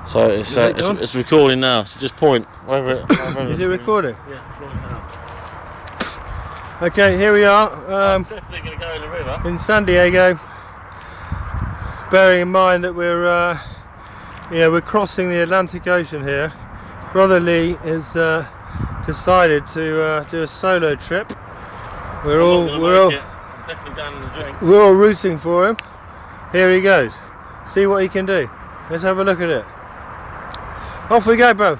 So it's recording now. So just point. Is it recording? Yeah, recording now. Okay, here we are. I'm definitely going to go in the river. In San Diego. Bearing in mind that we're crossing the Atlantic Ocean here. Brother Lee has decided to do a solo trip. We're all rooting for him. Here he goes. See what he can do. Let's have a look at it. Off we go, bro.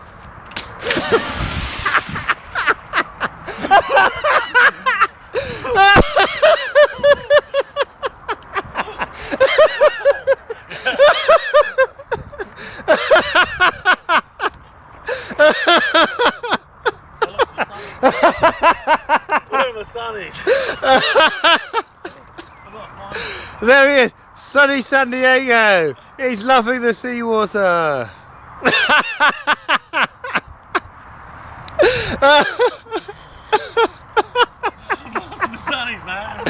Where are my sunnies? There he is, sunny San Diego. He's loving the seawater. The sunnies, man.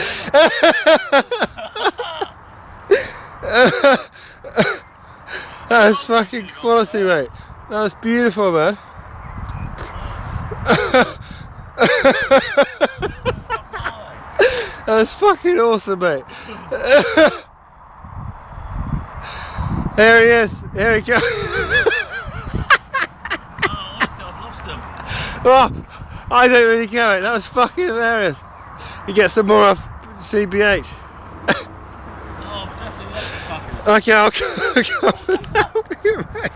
That's fucking quality, mate. That was beautiful, man. That was fucking awesome, mate. There he is. Here he goes. I've lost them. Oh, I don't really care, mate. That was fucking hilarious. You get some more off CB8. Oh, definitely lost the fuckers. Okay, I'll help you, mate.